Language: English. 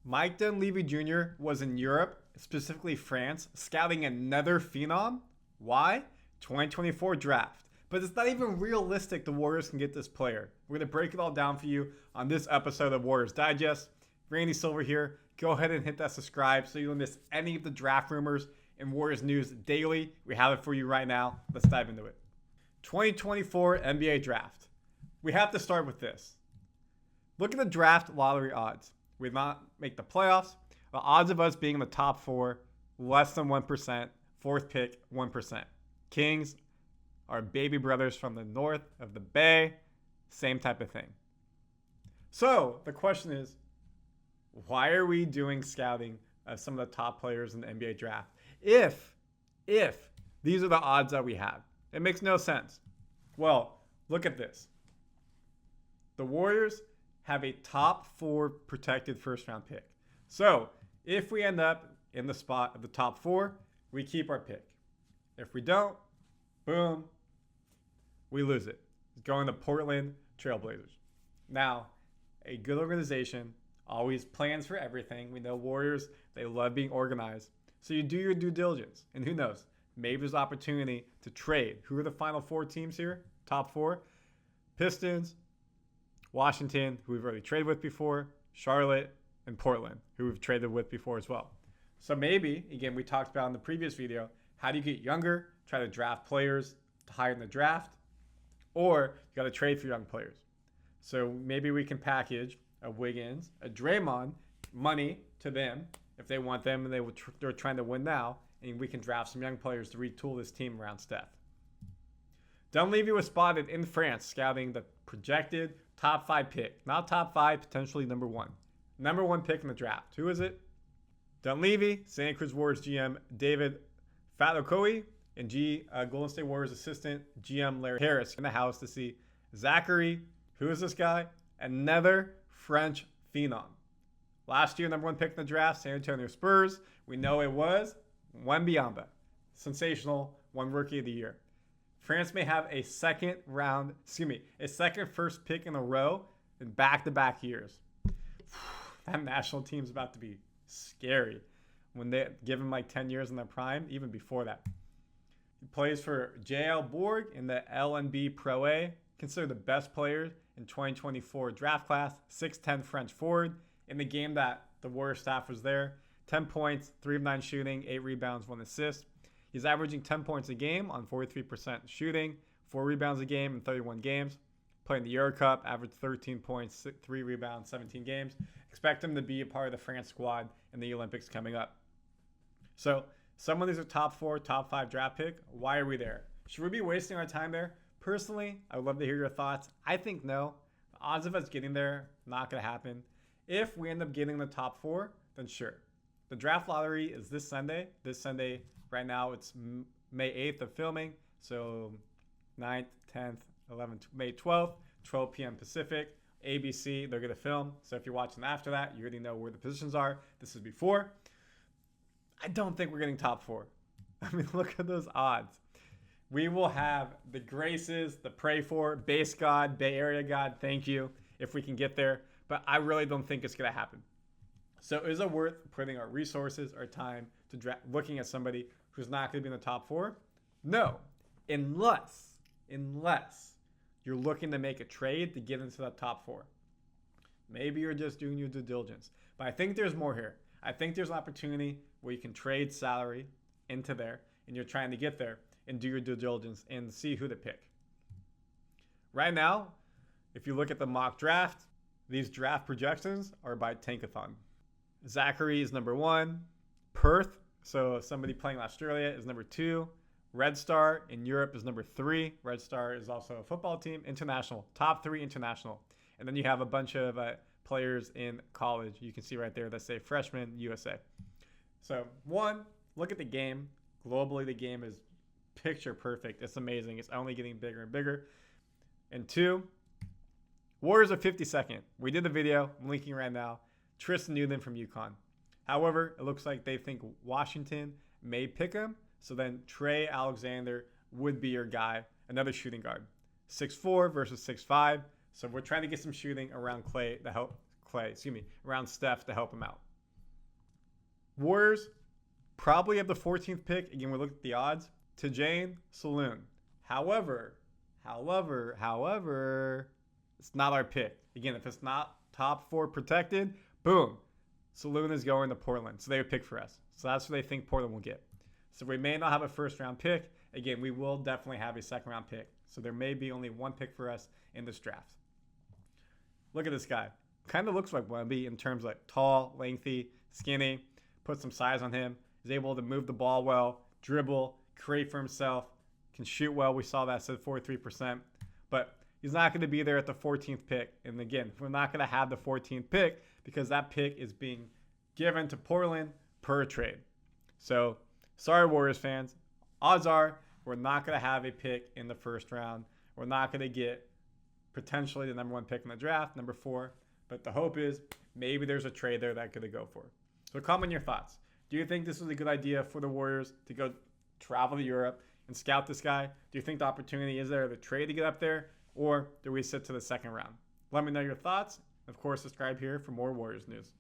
Mike Dunleavy Jr. was in Europe, specifically France, scouting another phenom. Why? 2024 draft. But it's not even realistic the Warriors can get this player. We're going to break it all down for you on this episode of Warriors Digest. Randy Silver here. Go ahead and hit that subscribe so you don't miss any of the draft rumors and Warriors news daily. We have it for you right now. Let's dive into it. 2024 NBA draft. We have to start with this. Look at the draft lottery odds. We did not make the playoffs. The odds of us being in the top four, less than 1%. Fourth pick, 1%. Kings are baby brothers from the north of the Bay. Same type of thing. So the question is, why are we doing scouting of some of the top players in the NBA draft? If these are the odds that we have, it makes no sense. Well, look at this. The Warriors have a top 4 protected first round pick. So if we end up in the spot of the top 4, we keep our pick. If we don't, boom, we lose it. It's going to Portland Trailblazers. Now, a good organization always plans for everything. We know Warriors, they love being organized. So you do your due diligence. And who knows, maybe there's opportunity to trade. Who are the final 4 teams here? Top 4? Pistons, Washington, who we've already traded with before, Charlotte, and Portland, who we've traded with before as well. So maybe, again, we talked about in the previous video, how do you get younger, try to draft players higher in the draft, or you got to trade for young players. So maybe we can package a Wiggins, a Draymond, money to them if they want them and they're trying to win now, and we can draft some young players to retool this team around Steph. Dunleavy was spotted in France scouting the projected top 5 pick. Not top 5, potentially number 1. Number 1 pick in the draft. Who is it? Dunleavy, Santa Cruz Warriors GM David Fatokoe, and Golden State Warriors assistant GM Larry Harris in the house to see Zaccharie. Who is this guy? Another French phenom. Last year, number 1 pick in the draft, San Antonio Spurs. We know it was Wembanyama. Sensational, 1 rookie of the year. France may have a second first pick in a row in back-to-back years. That national team's about to be scary when they give him like 10 years in their prime, even before that. He plays for JL Borg in the LNB Pro A, considered the best player in 2024 draft class, 6'10 French forward. In the game that the Warriors staff was there, 10 points, 3 of 9 shooting, 8 rebounds, 1 assist. He's averaging 10 points a game on 43% shooting, 4 rebounds a game in 31 games. Playing the Euro Cup, averaged 13 points, 3 rebounds, 17 games. Expect him to be a part of the France squad in the Olympics coming up. So, some of these are top 4, top 5 draft pick. Why are we there? Should we be wasting our time there? Personally, I would love to hear your thoughts. I think no. The odds of us getting there, not going to happen. If we end up getting the top 4, then sure. The draft lottery is this Sunday. This Sunday, right now, it's May 8th of filming. So 9th, 10th, 11th, May 12th, 12 p.m. Pacific. ABC, they're going to film. So if you're watching after that, you already know where the positions are. This is before. I don't think we're getting top 4. I mean, look at those odds. We will have the graces, the pray for, base God, Bay Area God, thank you, if we can get there. But I really don't think it's going to happen. So is it worth putting our resources, our time to looking at somebody who's not going to be in the top 4? No, unless you're looking to make a trade to get into that top 4. Maybe you're just doing your due diligence. But I think there's more here. I think there's an opportunity where you can trade salary into there, and you're trying to get there and do your due diligence and see who to pick. Right now, if you look at the mock draft, these draft projections are by Tankathon. Zaccharie is number 1. Perth, so somebody playing in Australia, is number 2. Red Star in Europe is number 3. Red Star is also a football team, international, top 3 international. And then you have a bunch of players in college. You can see right there that say freshman USA. So 1, look at the game. Globally, the game is picture perfect. It's amazing. It's only getting bigger and bigger. And 2, Warriors are 52nd. We did the video. I'm linking right now. Tristan Newton from UConn. However, it looks like they think Washington may pick him. So then Trey Alexander would be your guy. Another shooting guard. 6'4 versus 6'5. So we're trying to get some shooting around around Steph to help him out. Warriors probably have the 14th pick. Again, we look at the odds. Tajane Saloon. However, it's not our pick. Again, if it's not top 4 protected, boom, Saloon is going to Portland. So they would pick for us. So that's what they think Portland will get. So we may not have a first-round pick. Again, we will definitely have a second-round pick. So there may be only one pick for us in this draft. Look at this guy. Kind of looks like Wemby in terms of like tall, lengthy, skinny. Put some size on him. Is able to move the ball well, dribble, create for himself, can shoot well. We saw that at 43%. But he's not going to be there at the 14th pick. And again, we're not going to have the 14th pick because that pick is being given to Portland per trade. So, sorry, Warriors fans. Odds are we're not going to have a pick in the first round. We're not going to get potentially the number 1 pick in the draft, number 4. But the hope is maybe there's a trade there that could go for. So comment your thoughts. Do you think this was a good idea for the Warriors to go travel to Europe and scout this guy? Do you think the opportunity is there to trade to get up there? Or do we sit to the second round? Let me know your thoughts. Of course, subscribe here for more Warriors news.